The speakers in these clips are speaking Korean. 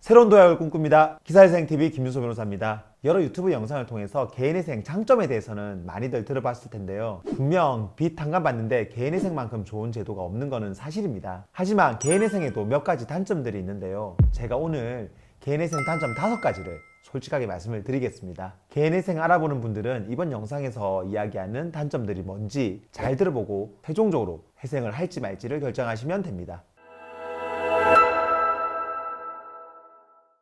새로운 도약을 꿈꿉니다. 기사회생TV 김윤소 변호사입니다. 여러 유튜브 영상을 통해서 개인회생 장점에 대해서는 많이들 들어봤을 텐데요. 분명 빚 탕감받는데 개인회생만큼 좋은 제도가 없는 것은 사실입니다. 하지만 개인회생에도 몇 가지 단점들이 있는데요. 제가 오늘 개인회생 단점 5가지를 솔직하게 말씀을 드리겠습니다. 개인회생 알아보는 분들은 이번 영상에서 이야기하는 단점들이 뭔지 잘 들어보고 최종적으로 회생을 할지 말지를 결정하시면 됩니다.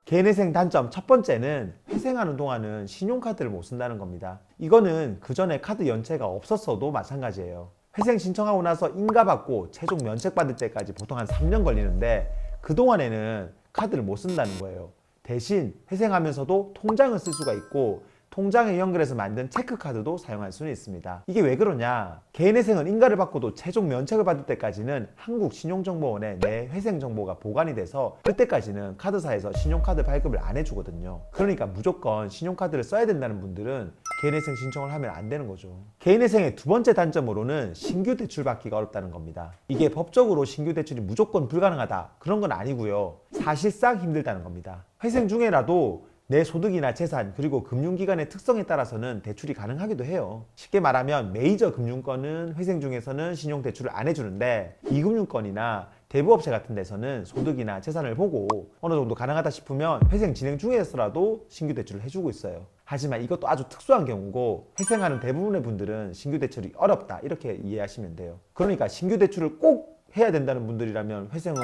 개인회생 단점 첫 번째는 회생하는 동안은 신용카드를 못 쓴다는 겁니다. 이거는 그 전에 카드 연체가 없었어도 마찬가지예요. 회생 신청하고 나서 인가받고 최종 면책받을 때까지 보통 한 3년 걸리는데 그동안에는 카드를 못 쓴다는 거예요. 대신 회생하면서도 통장을 쓸 수가 있고 통장에 연결해서 만든 체크카드도 사용할 수는 있습니다. 이게 왜 그러냐? 개인회생은 인가를 받고도 최종 면책을 받을 때까지는 한국신용정보원에 내 회생정보가 보관이 돼서 그때까지는 카드사에서 신용카드 발급을 안 해주거든요. 그러니까 무조건 신용카드를 써야 된다는 분들은 개인회생 신청을 하면 안 되는 거죠. 개인회생의 두 번째 단점으로는 신규 대출 받기가 어렵다는 겁니다. 이게 법적으로 신규 대출이 무조건 불가능하다 그런 건 아니고요. 사실상 힘들다는 겁니다. 회생 중에라도 내 소득이나 재산 그리고 금융기관의 특성에 따라서는 대출이 가능하기도 해요. 쉽게 말하면 메이저 금융권은 회생 중에서는 신용대출을 안 해주는데 이금융권이나 대부업체 같은 데서는 소득이나 재산을 보고 어느 정도 가능하다 싶으면 회생 진행 중에서라도 신규 대출을 해주고 있어요. 하지만 이것도 아주 특수한 경우고 회생하는 대부분의 분들은 신규 대출이 어렵다 이렇게 이해하시면 돼요. 그러니까 신규 대출을 꼭 해야 된다는 분들이라면 회생을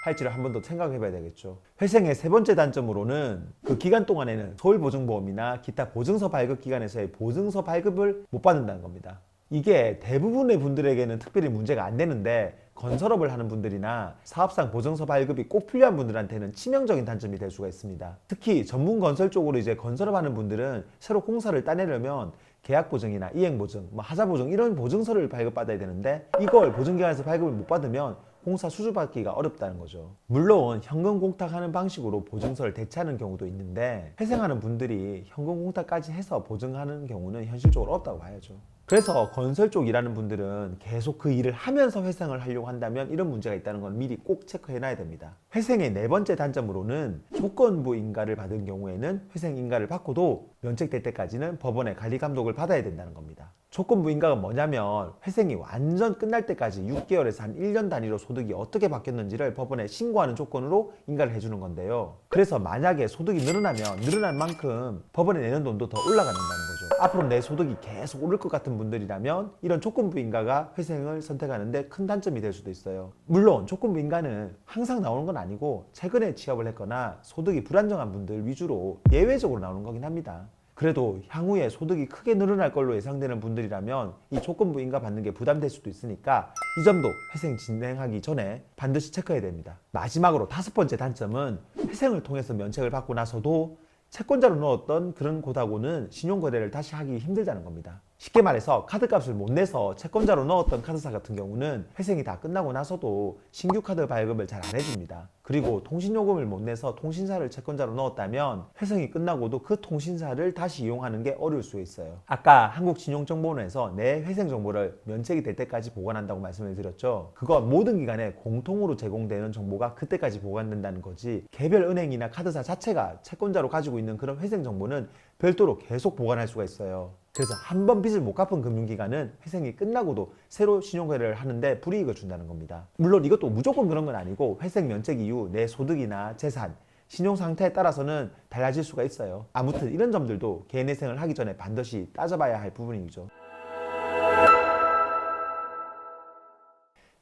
할지를 한 번 더 생각해 봐야 되겠죠. 회생의 세 번째 단점으로는 그 기간 동안에는 서울보증보험이나 기타 보증서 발급 기관에서의 보증서 발급을 못 받는다는 겁니다. 이게 대부분의 분들에게는 특별히 문제가 안 되는데 건설업을 하는 분들이나 사업상 보증서 발급이 꼭 필요한 분들한테는 치명적인 단점이 될 수가 있습니다. 특히 전문 건설 쪽으로 이제 건설업 하는 분들은 새로 공사를 따내려면 계약보증이나 이행보증, 하자보증 이런 보증서를 발급받아야 되는데 이걸 보증기관에서 발급을 못 받으면 공사 수주받기가 어렵다는 거죠. 물론 현금 공탁하는 방식으로 보증서를 대체하는 경우도 있는데 회생하는 분들이 현금 공탁까지 해서 보증하는 경우는 현실적으로 없다고 봐야죠. 그래서 건설 쪽 일하는 분들은 계속 그 일을 하면서 회생을 하려고 한다면 이런 문제가 있다는 건 미리 꼭 체크해 놔야 됩니다. 회생의 네 번째 단점으로는 조건부 인가를 받은 경우에는 회생 인가를 받고도 면책될 때까지는 법원의 관리 감독을 받아야 된다는 겁니다. 조건부 인가가 뭐냐면 회생이 완전 끝날 때까지 6개월에서 한 1년 단위로 소득이 어떻게 바뀌었는지를 법원에 신고하는 조건으로 인가를 해주는 건데요. 그래서 만약에 소득이 늘어나면 늘어난 만큼 법원에 내는 돈도 더 올라간다는 거죠. 앞으로 내 소득이 계속 오를 것 같은 분들이라면 이런 조건부 인가가 회생을 선택하는데 큰 단점이 될 수도 있어요. 물론 조건부 인가는 항상 나오는 건 아니고 최근에 취업을 했거나 소득이 불안정한 분들 위주로 예외적으로 나오는 거긴 합니다. 그래도 향후에 소득이 크게 늘어날 걸로 예상되는 분들이라면 이 조건부 인가 받는 게 부담될 수도 있으니까 이 점도 회생 진행하기 전에 반드시 체크해야 됩니다. 마지막으로 5번째 단점은 회생을 통해서 면책을 받고 나서도 채권자로 넣었던 그런 곳하고는 신용거래를 다시 하기 힘들다는 겁니다. 쉽게 말해서 카드값을 못 내서 채권자로 넣었던 카드사 같은 경우는 회생이 다 끝나고 나서도 신규 카드 발급을 잘 안 해줍니다. 그리고 통신요금을 못 내서 통신사를 채권자로 넣었다면 회생이 끝나고도 그 통신사를 다시 이용하는 게 어려울 수 있어요. 아까 한국신용정보원에서 내 회생 정보를 면책이 될 때까지 보관한다고 말씀을 드렸죠. 그거 모든 기관에 공통으로 제공되는 정보가 그때까지 보관된다는 거지 개별 은행이나 카드사 자체가 채권자로 가지고 있는 그런 회생 정보는 별도로 계속 보관할 수가 있어요. 그래서 한 번 빚을 못 갚은 금융기관은 회생이 끝나고도 새로 신용거래를 하는데 불이익을 준다는 겁니다. 물론 이것도 무조건 그런 건 아니고 회생 면책 이후 내 소득이나 재산, 신용 상태에 따라서는 달라질 수가 있어요. 아무튼 이런 점들도 개인회생을 하기 전에 반드시 따져봐야 할 부분이죠.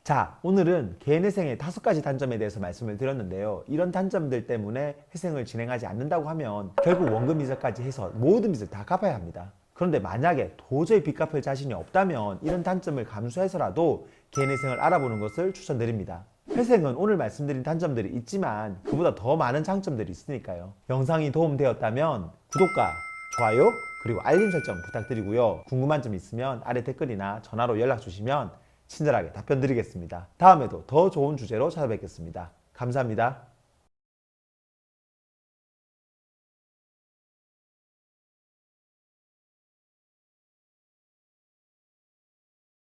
자, 오늘은 개인회생의 5가지 단점에 대해서 말씀을 드렸는데요. 이런 단점들 때문에 회생을 진행하지 않는다고 하면 결국 원금 이자까지 해서 모든 빚을 다 갚아야 합니다. 그런데 만약에 도저히 빚 갚을 자신이 없다면 이런 단점을 감수해서라도 개인회생을 알아보는 것을 추천드립니다. 회생은 오늘 말씀드린 단점들이 있지만 그보다 더 많은 장점들이 있으니까요. 영상이 도움되었다면 구독과 좋아요 그리고 알림 설정 부탁드리고요. 궁금한 점 있으면 아래 댓글이나 전화로 연락 주시면 친절하게 답변 드리겠습니다. 다음에도 더 좋은 주제로 찾아뵙겠습니다. 감사합니다.